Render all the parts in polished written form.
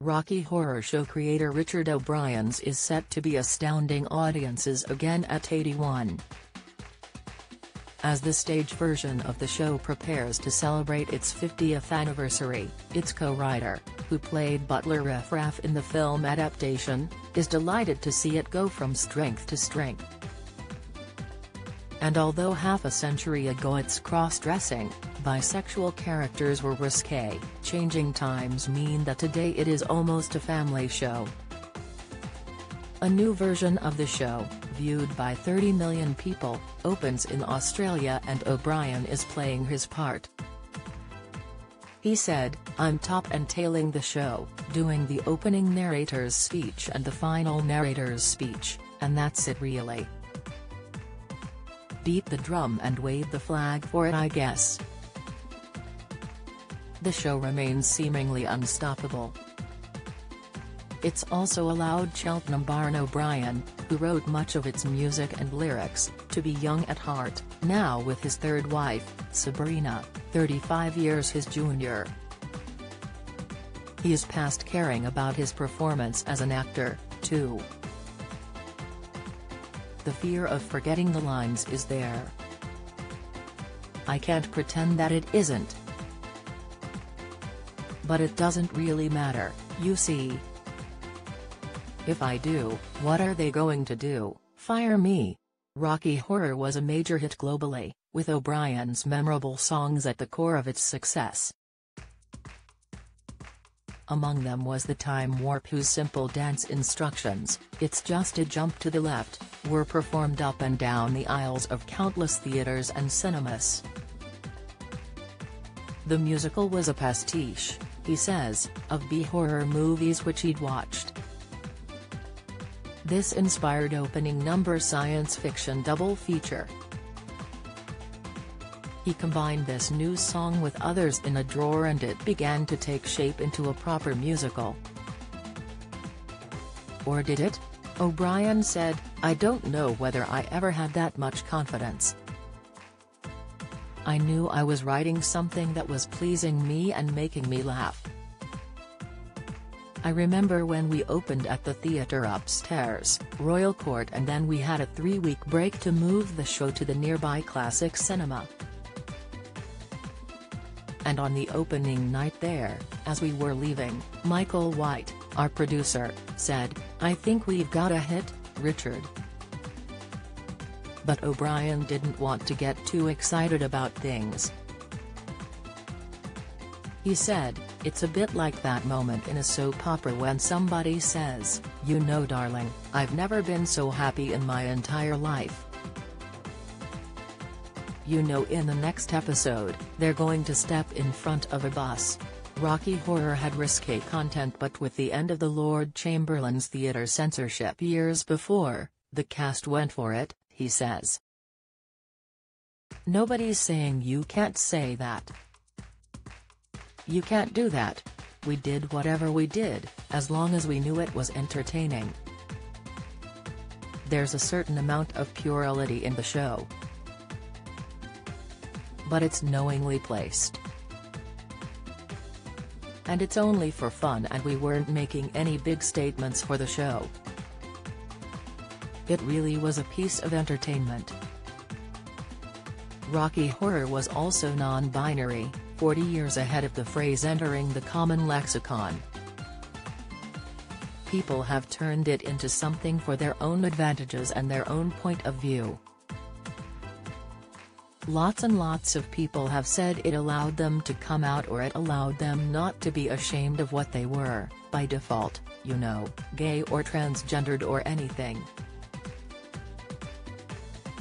Rocky Horror Show creator Richard O'Brien's is set to be astounding audiences again at 81. As the stage version of the show prepares to celebrate its 50th anniversary, its co-writer, who played Butler Riff Raff in the film adaptation, is delighted to see it go from strength to strength. And although half a century ago its cross-dressing, bisexual characters were risque, changing times mean that today it is almost a family show. A new version of the show, viewed by 30 million people, opens in Australia and O'Brien is playing his part. He said, "I'm top and tailing the show, doing the opening narrator's speech and the final narrator's speech, and that's it really. Beat the drum and wave the flag for it, I guess." The show remains seemingly unstoppable. It's also allowed Cheltenham Barn O'Brien, who wrote much of its music and lyrics, to be young at heart, now with his third wife, Sabrina, 35 years his junior. He is past caring about his performance as an actor, too. The fear of forgetting the lines is there. "I can't pretend that it isn't. But it doesn't really matter, you see. If I do, what are they going to do, fire me?" Rocky Horror was a major hit globally, with O'Brien's memorable songs at the core of its success. Among them was the Time Warp, whose simple dance instructions, "It's just a jump to the left," were performed up and down the aisles of countless theaters and cinemas. The musical was a pastiche, he says, of B-horror movies which he'd watched. This inspired opening number science fiction double feature. He combined this new song with others in a drawer and it began to take shape into a proper musical. Or did it? O'Brien said, "I don't know whether I ever had that much confidence. I knew I was writing something that was pleasing me and making me laugh. I remember when we opened at the theatre upstairs, Royal Court, and then we had a 3-week break to move the show to the nearby Classic Cinema. And on the opening night there, as we were leaving, Michael White, our producer, said, 'I think we've got a hit, Richard.'" But O'Brien didn't want to get too excited about things. He said, "It's a bit like that moment in a soap opera when somebody says, 'You know, darling, I've never been so happy in my entire life. You know, in the next episode, they're going to step in front of a bus.'" Rocky Horror had risque content, but with the end of the Lord Chamberlain's theatre censorship years before, the cast went for it, he says. "Nobody's saying you can't say that. You can't do that. We did whatever we did, as long as we knew it was entertaining. There's a certain amount of puerility in the show. But it's knowingly placed. And it's only for fun, and we weren't making any big statements for the show. It really was a piece of entertainment." Rocky Horror was also non-binary, 40 years ahead of the phrase entering the common lexicon. People have turned it into something for their own advantages and their own point of view. Lots and lots of people have said it allowed them to come out, or it allowed them not to be ashamed of what they were, by default, you know, gay or transgendered or anything.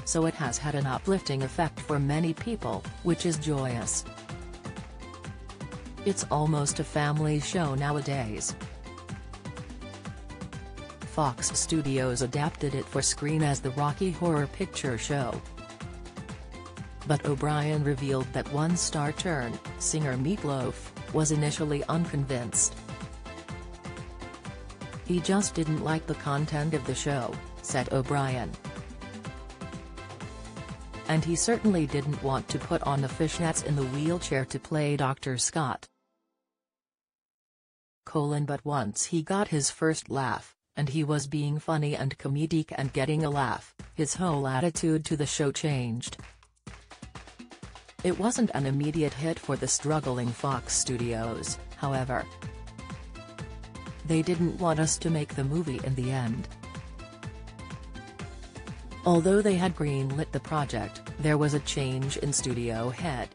So it has had an uplifting effect for many people, which is joyous. It's almost a family show nowadays. Fox Studios adapted it for screen as the Rocky Horror Picture Show. But O'Brien revealed that one star turn, singer Meatloaf, was initially unconvinced. "He just didn't like the content of the show," said O'Brien. "And he certainly didn't want to put on the fishnets in the wheelchair to play Dr. Scott." But once he got his first laugh, and he was being funny and comedic and getting a laugh, his whole attitude to the show changed. It wasn't an immediate hit for the struggling Fox Studios, however. They didn't want us to make the movie in the end. Although they had greenlit the project, there was a change in studio head.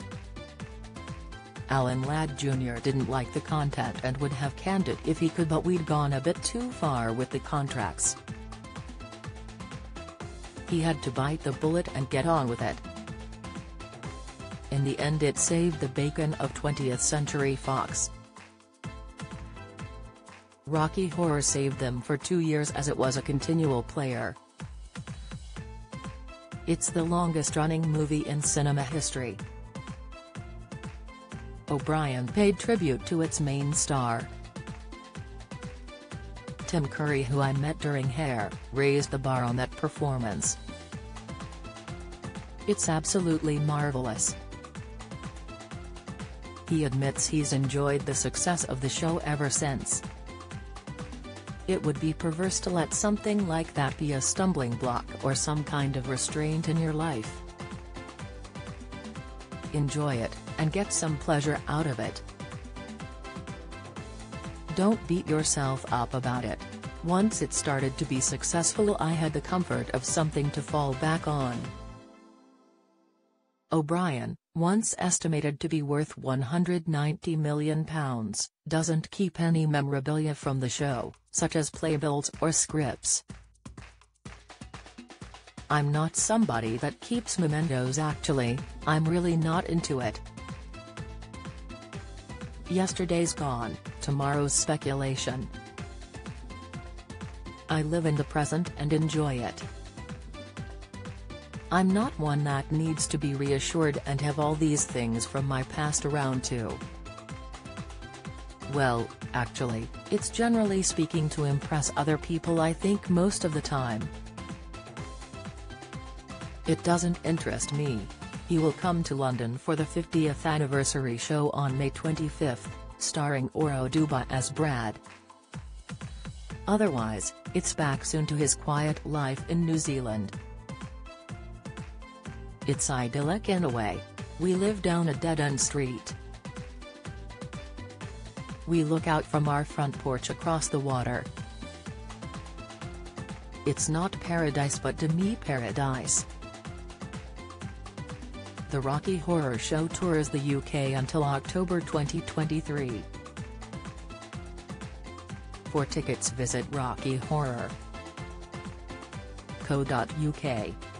Alan Ladd Jr. didn't like the content and would have canned it if he could, but we'd gone a bit too far with the contracts. He had to bite the bullet and get on with it. In the end, it saved the bacon of 20th Century Fox. Rocky Horror saved them for 2 years as it was a continual player. It's the longest-running movie in cinema history. O'Brien paid tribute to its main star. Tim Curry, who I met during Hair, raised the bar on that performance. It's absolutely marvelous. He admits he's enjoyed the success of the show ever since. It would be perverse to let something like that be a stumbling block or some kind of restraint in your life. Enjoy it, and get some pleasure out of it. Don't beat yourself up about it. Once it started to be successful, I had the comfort of something to fall back on. O'Brien, once estimated to be worth £190 million, doesn't keep any memorabilia from the show, such as playbills or scripts. I'm not somebody that keeps mementos. Actually, I'm really not into it. Yesterday's gone, tomorrow's speculation. I live in the present and enjoy it. I'm not one that needs to be reassured and have all these things from my past around too. Well, actually, it's generally speaking to impress other people, I think, most of the time. It doesn't interest me. He will come to London for the 50th anniversary show on May 25, starring Oro Duba as Brad. Otherwise, it's back soon to his quiet life in New Zealand. It's idyllic in a way. We live down a dead-end street. We look out from our front porch across the water. It's not paradise, but demi-paradise. The Rocky Horror Show tours the UK until October 2023. For tickets, visit rockyhorror.co.uk.